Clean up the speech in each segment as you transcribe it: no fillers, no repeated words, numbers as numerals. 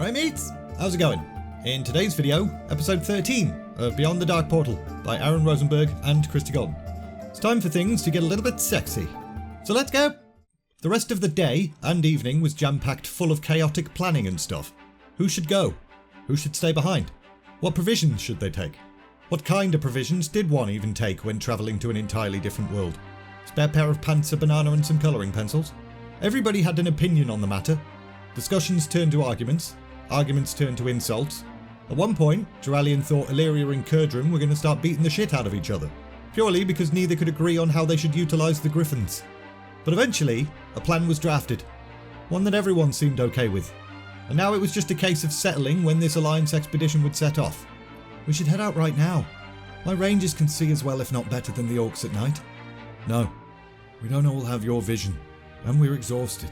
Hi mates, how's it going? In today's video, episode 13 of Beyond the Dark Portal by Aaron Rosenberg and Christie Golden. It's time for things to get a little bit sexy. So let's go! The rest of the day and evening was jam-packed full of chaotic planning and stuff. Who should go? Who should stay behind? What provisions should they take? What kind of provisions did one even take when travelling to an entirely different world? Spare pair of pants, a banana and some colouring pencils? Everybody had an opinion on the matter. Discussions turned to arguments. Arguments turned to insults. At one point, Turalyon thought Alleria and Kurdrum were going to start beating the shit out of each other, purely because neither could agree on how they should utilise the griffins. But eventually, a plan was drafted, one that everyone seemed okay with, and now it was just a case of settling when this Alliance expedition would set off. We should head out right now. My rangers can see as well if not better than the orcs at night. No, we don't all have your vision, and we're exhausted.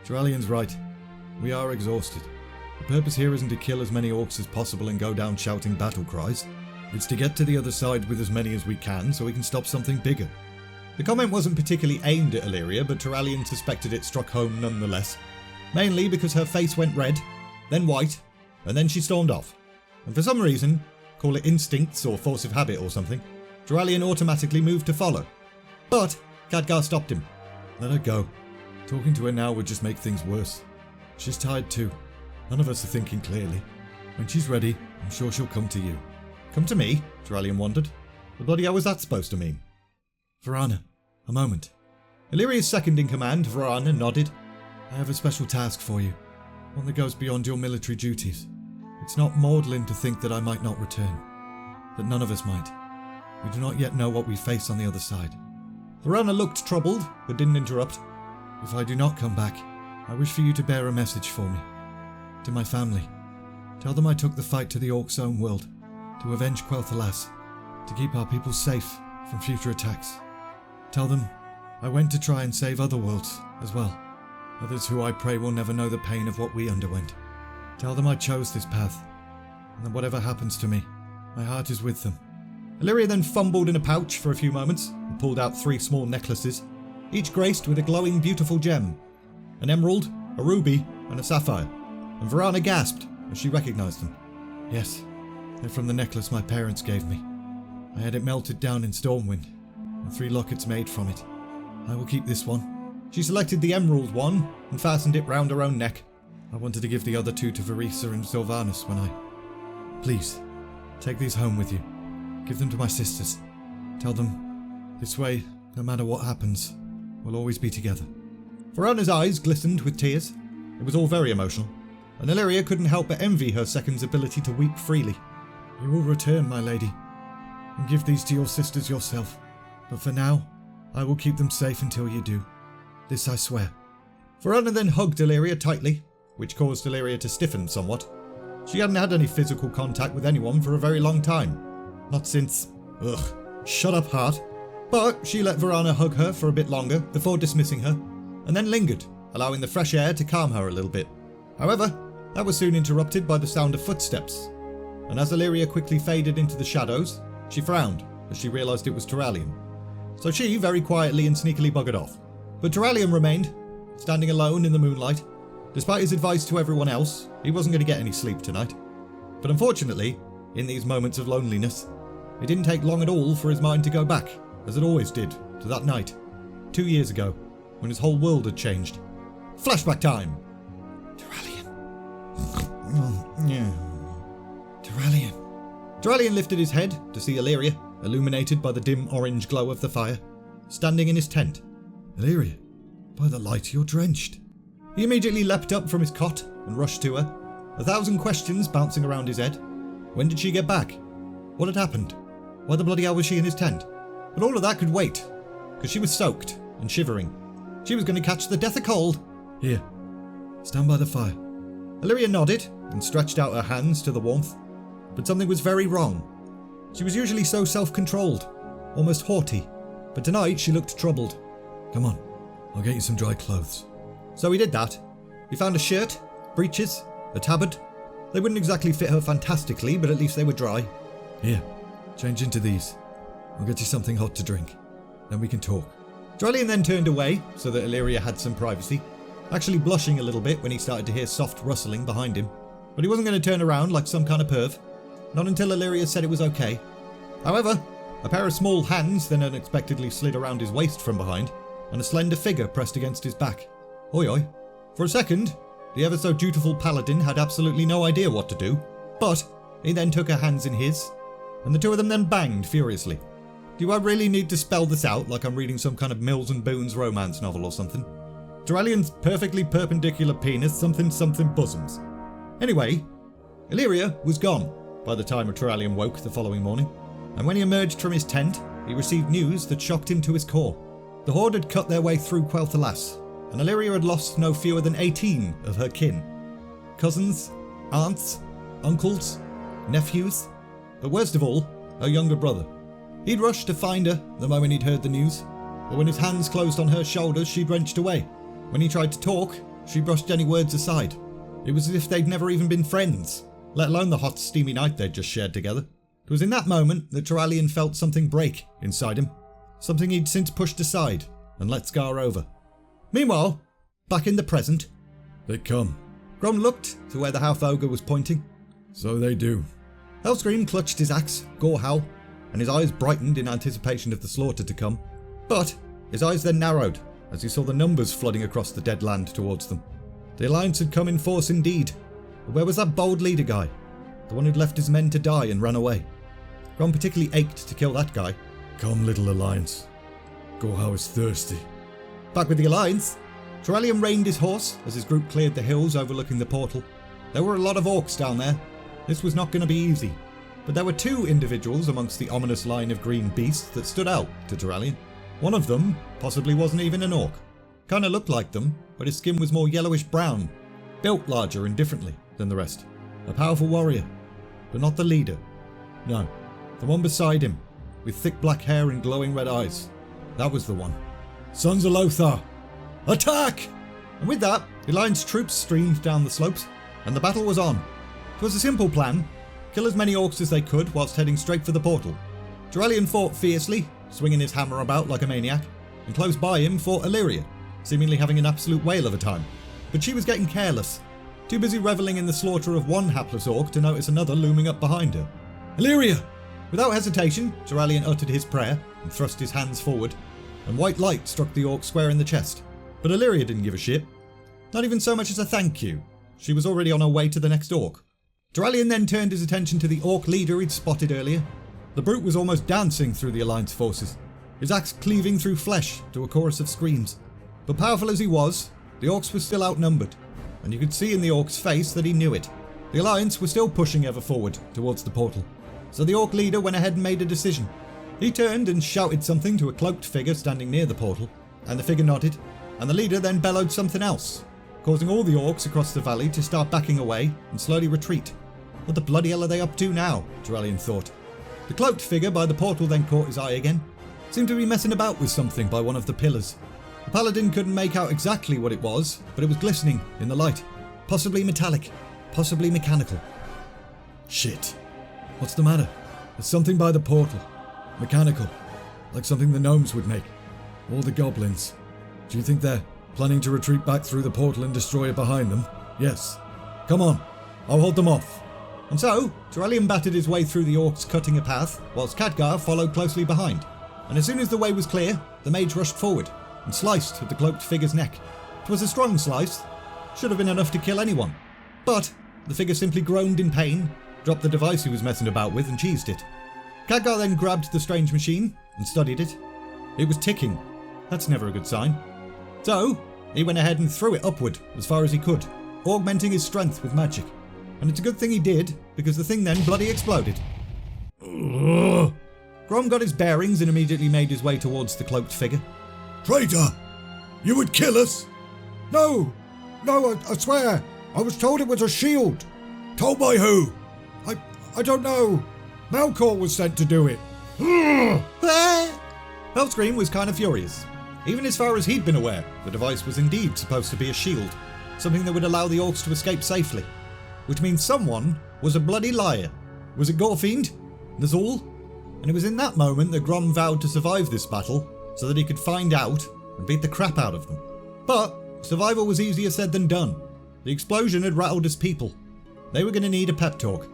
Turalyon's right. We are exhausted. The purpose here isn't to kill as many orcs as possible and go down shouting battle cries. It's to get to the other side with as many as we can so we can stop something bigger. The comment wasn't particularly aimed at Alleria, but Turalyon suspected it struck home nonetheless. Mainly because her face went red, then white, and then she stormed off. And for some reason, call it instincts or force of habit or something, Turalyon automatically moved to follow. But Khadgar stopped him. Let her go. Talking to her now would just make things worse. She's tired too. None of us are thinking clearly. When she's ready, I'm sure she'll come to you. Come to me? Turalyon wondered. What bloody hell was that supposed to mean? Varana, a moment. Alleria's second in command, Varana, nodded. I have a special task for you. One that goes beyond your military duties. It's not maudlin to think that I might not return. That none of us might. We do not yet know what we face on the other side. Varana looked troubled, but didn't interrupt. If I do not come back, I wish for you to bear a message for me. To my family. Tell them I took the fight to the Orcs' own world, to avenge Quel'Thalas, to keep our people safe from future attacks. Tell them I went to try and save other worlds as well, others who I pray will never know the pain of what we underwent. Tell them I chose this path, and that whatever happens to me, my heart is with them. Alleria then fumbled in a pouch for a few moments and pulled out 3 small necklaces, each graced with a glowing, beautiful gem. An emerald, a ruby, and a sapphire. And Varana gasped as she recognised them. Yes, they're from the necklace my parents gave me. I had it melted down in Stormwind, and 3 lockets made from it. I will keep this one. She selected the emerald one and fastened it round her own neck. I wanted to give the other 2 to Varisa and Sylvanas when I... Please, take these home with you. Give them to my sisters. Tell them, this way, no matter what happens, we'll always be together. Varana's eyes glistened with tears. It was all very emotional, and Alleria couldn't help but envy her second's ability to weep freely. You will return, my lady, and give these to your sisters yourself. But for now, I will keep them safe until you do. This I swear. Varana then hugged Alleria tightly, which caused Alleria to stiffen somewhat. She hadn't had any physical contact with anyone for a very long time. Not since... shut up, heart. But she let Varana hug her for a bit longer before dismissing her, and then lingered, allowing the fresh air to calm her a little bit. However, that was soon interrupted by the sound of footsteps, and as Alleria quickly faded into the shadows, she frowned as she realised it was Turalyon. So she very quietly and sneakily buggered off. But Turalyon remained, standing alone in the moonlight. Despite his advice to everyone else, he wasn't going to get any sleep tonight. But unfortunately, in these moments of loneliness, it didn't take long at all for his mind to go back, as it always did, to that night, 2 years ago, when his whole world had changed. Flashback time! Turalyon. Turalyon. Turalyon lifted his head to see Alleria, illuminated by the dim orange glow of the fire, standing in his tent. Alleria, by the light you're drenched. He immediately leapt up from his cot and rushed to her, 1,000 questions bouncing around his head. When did she get back? What had happened? Why the bloody hell was she in his tent? But all of that could wait, because she was soaked and shivering. She was going to catch the death of cold. Here, stand by the fire. Alleria nodded and stretched out her hands to the warmth. But something was very wrong. She was usually so self-controlled, almost haughty, but tonight she looked troubled. Come on, I'll get you some dry clothes. So he did that. He found a shirt, breeches, a tabard. They wouldn't exactly fit her fantastically, but at least they were dry. Here, change into these. I'll get you something hot to drink. Then we can talk. Turalyon then turned away so that Alleria had some privacy, actually blushing a little bit when he started to hear soft rustling behind him. but he wasn't going to turn around like some kind of perv. Not until Alleria said it was okay. However, a pair of small hands then unexpectedly slid around his waist from behind, and a slender figure pressed against his back. Oi oi. For a second, the ever so dutiful paladin had absolutely no idea what to do, but he then took her hands in his, and the two of them then banged furiously. Do I really need to spell this out like I'm reading some kind of Mills and Boons romance novel or something? Turalyon's perfectly perpendicular penis something bosoms. Anyway, Alleria was gone by the time Turalyon woke the following morning, and when he emerged from his tent, he received news that shocked him to his core. The Horde had cut their way through Quel'Thalas, and Alleria had lost no fewer than 18 of her kin. Cousins, aunts, uncles, nephews, but worst of all, her younger brother. He'd rushed to find her the moment he'd heard the news, but when his hands closed on her shoulders, she wrenched away. When he tried to talk, she brushed any words aside. It was as if they'd never even been friends, let alone the hot, steamy night they'd just shared together. It was in that moment that Turalyon felt something break inside him, something he'd since pushed aside and let scar over. Meanwhile, back in the present, They come. Grom looked to where the half-ogre was pointing. So they do. Hellscream clutched his axe, Gorehowl, and his eyes brightened in anticipation of the slaughter to come. But his eyes then narrowed as he saw the numbers flooding across the dead land towards them. The Alliance had come in force indeed. But where was that bold leader guy? The one who'd left his men to die and run away. Grom particularly ached to kill that guy. Come, little Alliance. Gorehowl is thirsty. Back with the Alliance, Turalyon reined his horse as his group cleared the hills overlooking the portal. There were a lot of orcs down there. This was not going to be easy. But there were two individuals amongst the ominous line of green beasts that stood out to Turalyon. One of them possibly wasn't even an orc. Kinda looked like them, but his skin was more yellowish brown, built larger and differently than the rest. A powerful warrior, but not the leader. No, the one beside him, with thick black hair and glowing red eyes. That was the one. Sons of Lothar! Attack! And with that, the Alliance troops streamed down the slopes, and the battle was on. It was a simple plan. Kill as many orcs as they could whilst heading straight for the portal. Turalyon fought fiercely, swinging his hammer about like a maniac, and close by him fought Alleria, seemingly having an absolute whale of a time. But she was getting careless, too busy revelling in the slaughter of one hapless orc to notice another looming up behind her. Alleria! Without hesitation, Turalyon uttered his prayer and thrust his hands forward, and white light struck the orc square in the chest. But Alleria didn't give a shit. Not even so much as a thank you. She was already on her way to the next orc. Turalyon then turned his attention to the orc leader he'd spotted earlier. The brute was almost dancing through the Alliance forces, his axe cleaving through flesh to a chorus of screams. But powerful as he was, the orcs were still outnumbered, and you could see in the orc's face that he knew it. The Alliance was still pushing ever forward towards the portal, so the orc leader went ahead and made a decision. He turned and shouted something to a cloaked figure standing near the portal, and the figure nodded, and the leader then bellowed something else, causing all the orcs across the valley to start backing away and slowly retreat. What the bloody hell are they up to now? Turalyon thought. The cloaked figure by the portal then caught his eye again. Seemed to be messing about with something by one of the pillars. The paladin couldn't make out exactly what it was, but it was glistening in the light. Possibly metallic, possibly mechanical. Shit. What's the matter? There's something by the portal. Mechanical. Like something the gnomes would make. Or the goblins. Do you think they're planning to retreat back through the portal and destroy it behind them? Yes. Come on. I'll hold them off. And so, Turalyon battered his way through the orcs cutting a path, whilst Khadgar followed closely behind. And as soon as the way was clear, the mage rushed forward and sliced at the cloaked figure's neck. It was a strong slice. Should have been enough to kill anyone. But the figure simply groaned in pain, dropped the device he was messing about with and cheesed it. Khadgar then grabbed the strange machine and studied it. It was ticking. That's never a good sign. So, he went ahead and threw it upward as far as he could, augmenting his strength with magic. And it's a good thing he did, because the thing then bloody exploded. Ugh. Grom got his bearings and immediately made his way towards the cloaked figure. Traitor! You would kill us? No, I swear, I was told it was a shield. Told by who? I don't know. Melkor was sent to do it. Hellscream was kind of furious. Even as far as he'd been aware, the device was indeed supposed to be a shield, something that would allow the orcs to escape safely. Which means someone was a bloody liar. Was it Gorefiend? Nazul? And it was in that moment that Grom vowed to survive this battle, so that he could find out and beat the crap out of them. But survival was easier said than done. The explosion had rattled his people. they were going to need a pep talk.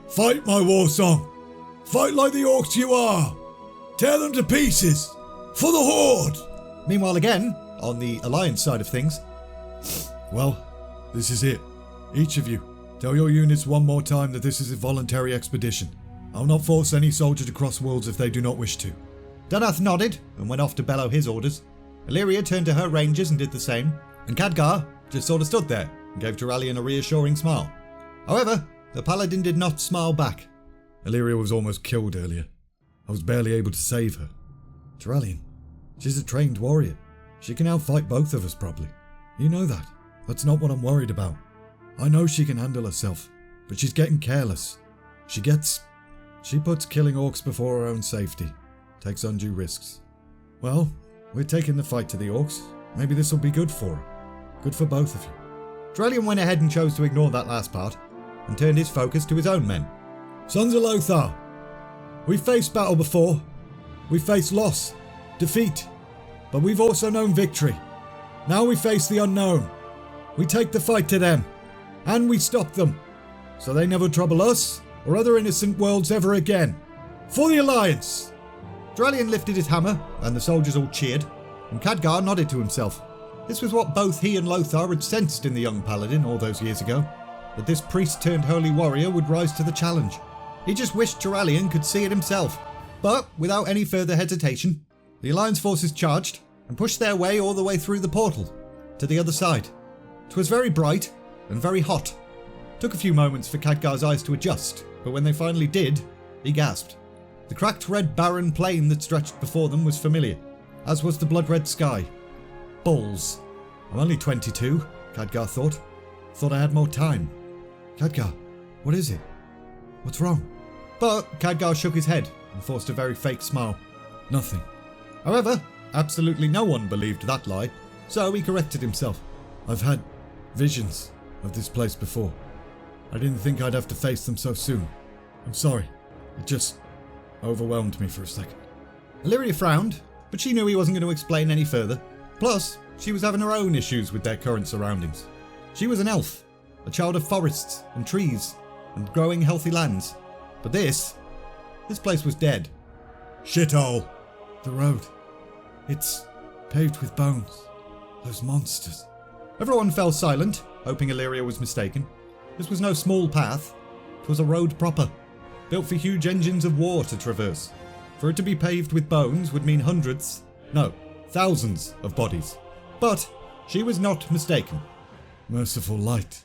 Fight, my war song! Fight like the orcs you are! Tear them to pieces! For the Horde! Meanwhile again, on the Alliance side of things, well, this is it. Each of you, tell your units one more time that this is a voluntary expedition. I'll not force any soldier to cross worlds if they do not wish to. Danath nodded and went off to bellow his orders. Alleria turned to her rangers and did the same, and Khadgar just sort of stood there and gave Turalyon a reassuring smile. However, the paladin did not smile back. Alleria was almost killed earlier. I was barely able to save her. Turalyon, she's a trained warrior. She can outfight both of us probably. You know that. That's not what I'm worried about. I know she can handle herself, but she's getting careless. She puts killing orcs before her own safety. Takes undue risks. Well, we're taking the fight to the orcs. Maybe this will be good for her. Good for both of you. Turalyon went ahead and chose to ignore that last part and turned his focus to his own men. Sons of Lothar, we've faced battle before. We've faced loss, defeat, but we've also known victory. Now we face the unknown. We take the fight to them, and we stop them, so they never trouble us or other innocent worlds ever again. For the Alliance! Turalyon lifted his hammer, and the soldiers all cheered, and Khadgar nodded to himself. This was what both he and Lothar had sensed in the young paladin all those years ago, that this priest-turned-holy warrior would rise to the challenge. He just wished Turalyon could see it himself. But, without any further hesitation, the Alliance forces charged and pushed their way all the way through the portal, to the other side. It was very bright and very hot. It took a few moments for Khadgar's eyes to adjust, but when they finally did, he gasped. The cracked red barren plain that stretched before them was familiar, as was the blood-red sky. Balls. I'm only 22, Khadgar thought. Thought I had more time. Khadgar, what is it? What's wrong? But Khadgar shook his head and forced a very fake smile. Nothing. However, absolutely no one believed that lie, so he corrected himself. I've had visions of this place before. I didn't think I'd have to face them so soon. I'm sorry. It just overwhelmed me for a second. Alleria frowned, but she knew he wasn't going to explain any further. Plus, she was having her own issues with their current surroundings. She was an elf, a child of forests and trees and growing healthy lands. But this place was dead. Shithole. The road. It's paved with bones. Those monsters. Everyone fell silent, hoping Alleria was mistaken. This was no small path. It was a road proper, built for huge engines of war to traverse. For it to be paved with bones would mean hundreds, no, thousands of bodies. But she was not mistaken. Merciful light.